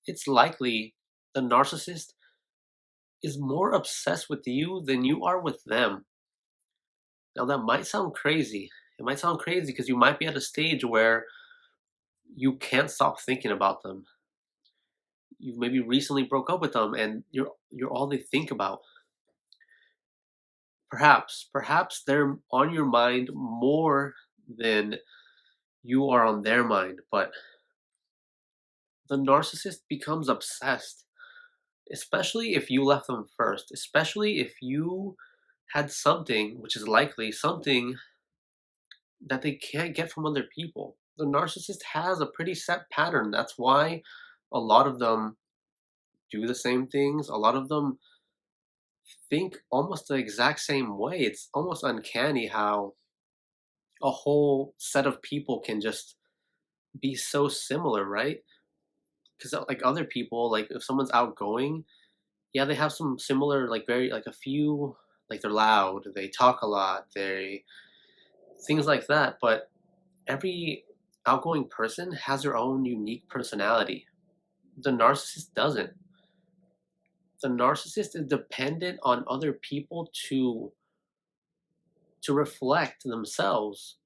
it's likely the narcissist is more obsessed with you than you are with them. Now, that might sound crazy. It might sound crazy because you might be at a stage where you can't stop thinking about them. You maybe recently broke up with them and you're all they think about. Perhaps they're on your mind more than you are on their mind, but the narcissist becomes obsessed, especially if you left them first, especially if you had something, which is likely something that they can't get from other people. The narcissist has a pretty set pattern. That's why a lot of them do the same things. A lot of them think almost the exact same way. It's almost uncanny how a whole set of people can just be so similar, right? Because like other people, like if someone's outgoing, yeah, they have some similar, like very, like a few, like they're loud, they talk a lot, they things like that. But every outgoing person has their own unique personality. The narcissist doesn't. The narcissist is dependent on other people to reflect themselves.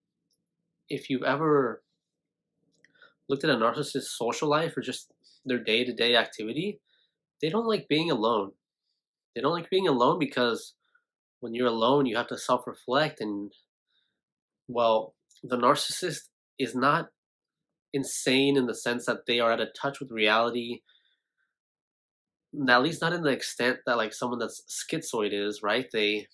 If you've ever looked at a narcissist's social life or just their day-to-day activity, they don't like being alone. They don't like being alone because when you're alone, you have to self-reflect and well, the narcissist is not insane in the sense that they are out of touch with reality, at least not in the extent that like someone that's schizoid is, right? They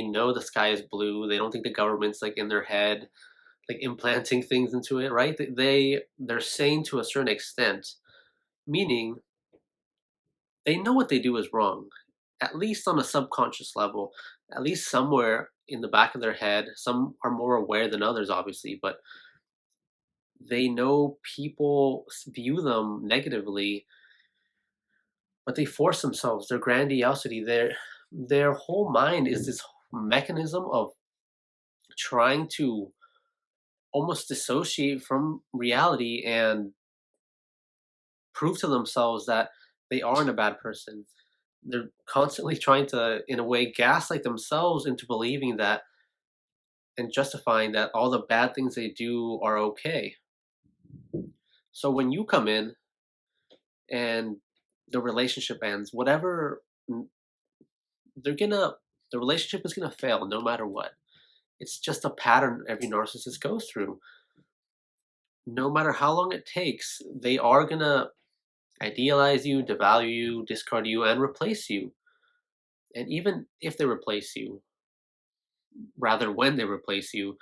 know the sky is blue. They don't think the government's like in their head, like implanting things into it, right? They're sane to a certain extent, meaning they know what they do is wrong, at least on a subconscious level, at least somewhere in the back of their head. Some are more aware than others, obviously, but they know people view them negatively, but they force themselves. Their grandiosity, their whole mind is this mechanism of trying to almost dissociate from reality and prove to themselves that they aren't a bad person. They're constantly trying to, in a way, gaslight themselves into believing that and justifying that all the bad things they do are okay. So when you come in and the relationship ends, whatever they're gonna, the relationship is gonna fail no matter what. It's just a pattern every narcissist goes through. No matter how long it takes, they are gonna idealize you, devalue you, discard you, and replace you. And even if they replace you, rather when they replace you,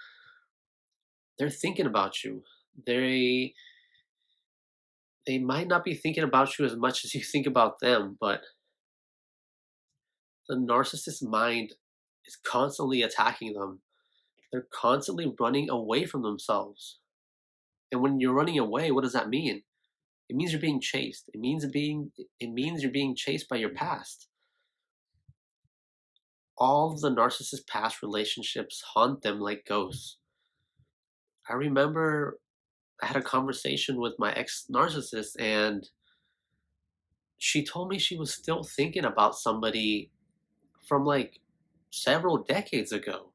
they're thinking about you. They they might not be thinking about you as much as you think about them, but the narcissist's mind is constantly attacking them. They're constantly running away from themselves. And when you're running away, what does that mean? It means you're being chased. It means you're being chased by your past. All of the narcissist's past relationships haunt them like ghosts. I remember I had a conversation with my ex narcissist, and she told me she was still thinking about somebody from like several decades ago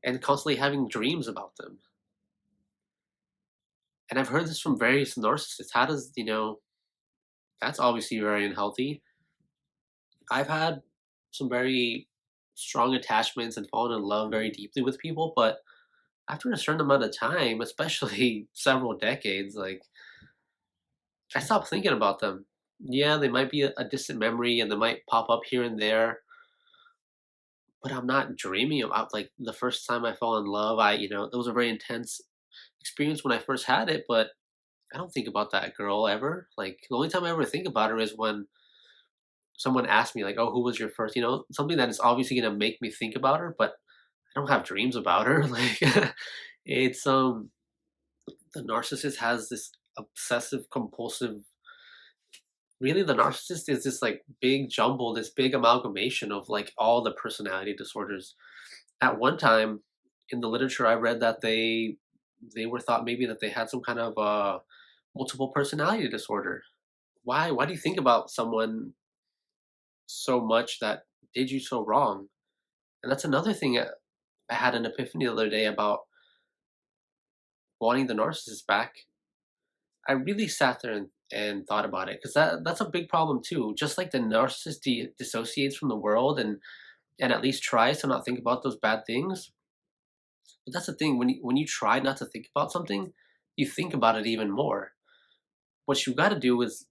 and constantly having dreams about them. And I've heard this from various narcissists. How does, that's obviously very unhealthy. I've had some very strong attachments and fallen in love very deeply with people, but after a certain amount of time, especially several decades, like I stopped thinking about them. Yeah, they might be a distant memory and they might pop up here and there, but I'm not dreaming about like the first time I fell in love. That was a very intense experience when I first had it, but I don't think about that girl ever. Like the only time I ever think about her is when someone asks me like, "Oh, who was your first?" Something that is obviously going to make me think about her, but I don't have dreams about her. Like it's the narcissist has this obsessive compulsive, really the narcissist is this like big jumble, this big amalgamation of like all the personality disorders. At one time in the literature I read that they were thought maybe that they had some kind of multiple personality disorder. Why do you think about someone so much that did you so wrong? And that's another thing. I had an epiphany the other day about wanting the narcissist back. I really sat there and thought about it because that's a big problem too. Just like the narcissist dissociates from the world and at least tries to not think about those bad things. But that's the thing, when you try not to think about something, you think about it even more. What you got to do is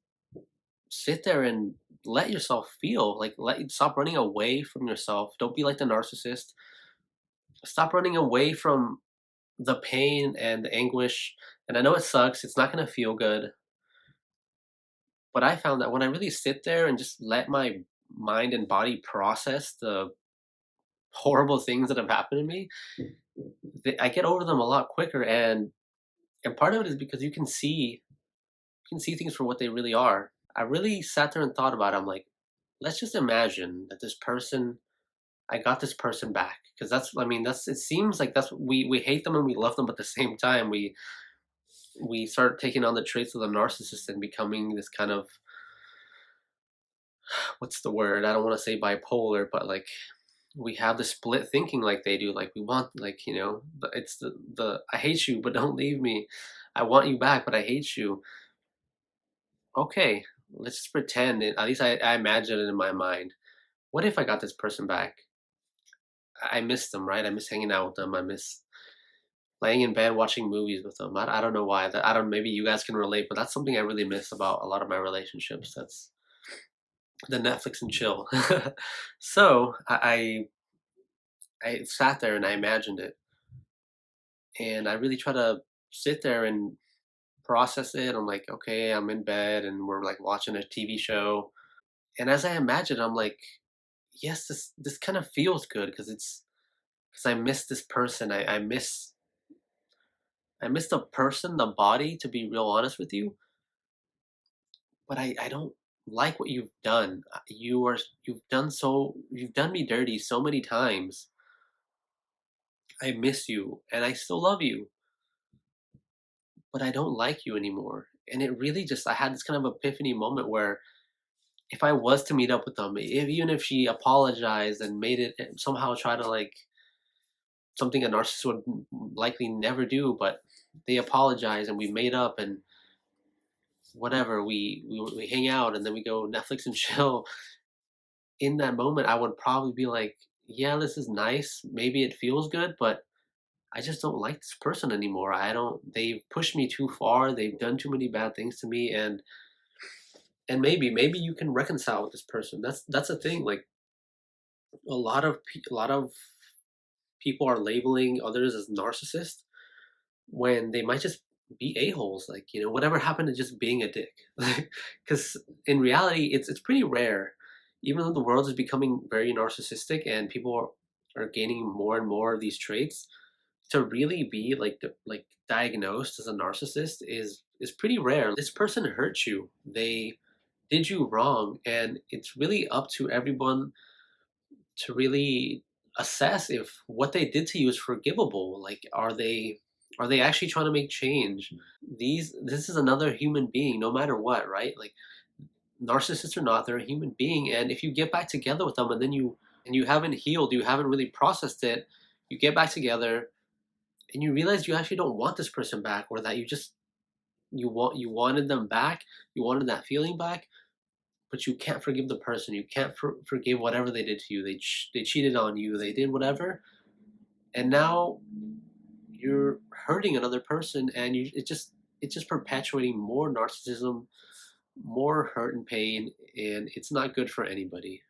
sit there and let yourself feel, like stop running away from yourself. Don't be like the narcissist. Stop running away from the pain and the anguish. And I know it sucks. It's not going to feel good. But I found that when I really sit there and just let my mind and body process the horrible things that have happened to me, I get over them a lot quicker. And part of it is because you can see things for what they really are. I really sat there and thought about it. I'm like, let's just imagine that I got this person back. Because I mean, it seems like that's what we hate them and we love them, but at the same time, we start taking on the traits of the narcissist and becoming this kind of, what's the word? I don't want to say bipolar, but like we have the split thinking like they do. Like we want, like, it's the I hate you, but don't leave me. I want you back, but I hate you. Okay, let's just pretend it. At least I imagine it in my mind. What if I got this person back? I miss them, right? I miss hanging out with them. I miss laying in bed watching movies with them. I don't know why. I don't. Maybe you guys can relate, but that's something I really miss about a lot of my relationships. That's the Netflix and chill. So I sat there and I imagined it, and I really try to sit there and process it. I'm like, okay, I'm in bed and we're like watching a TV show, and as I imagine, I'm like, yes, this kind of feels good because I miss this person. I miss the person, the body, to be real honest with you, but I don't like what you've done. You've done me dirty so many times. I miss you and I still love you, but I don't like you anymore. And it really just I had this kind of epiphany moment where if I was to meet up with them, even if she apologized and made it somehow try to like something a narcissist would likely never do, but they apologize and we made up and whatever, we hang out and then we go Netflix and chill. In that moment, I would probably be like, "Yeah, this is nice. Maybe it feels good, but I just don't like this person anymore. I don't. They've pushed me too far. They've done too many bad things to me, and maybe you can reconcile with this person. That's a thing. Like a lot of people are labeling others as narcissists when they might just be a-holes, like, whatever happened to just being a dick? Because in reality, it's pretty rare. Even though the world is becoming very narcissistic and people are gaining more and more of these traits, to really be like diagnosed as a narcissist is pretty rare. This person hurt you. They did you wrong, and it's really up to everyone to really assess if what they did to you is forgivable. Like, are they actually trying to make change? This is another human being, no matter what, right? Like, narcissists or not, they're a human being, and if you get back together with them and you haven't healed, you haven't really processed it, you get back together and you realize you actually don't want this person back, or that you wanted them back, you wanted that feeling back, but you can't forgive the person. You can't forgive whatever they did to you. They cheated on you. They did whatever, and now you're hurting another person, and it's just perpetuating more narcissism, more hurt and pain, and it's not good for anybody.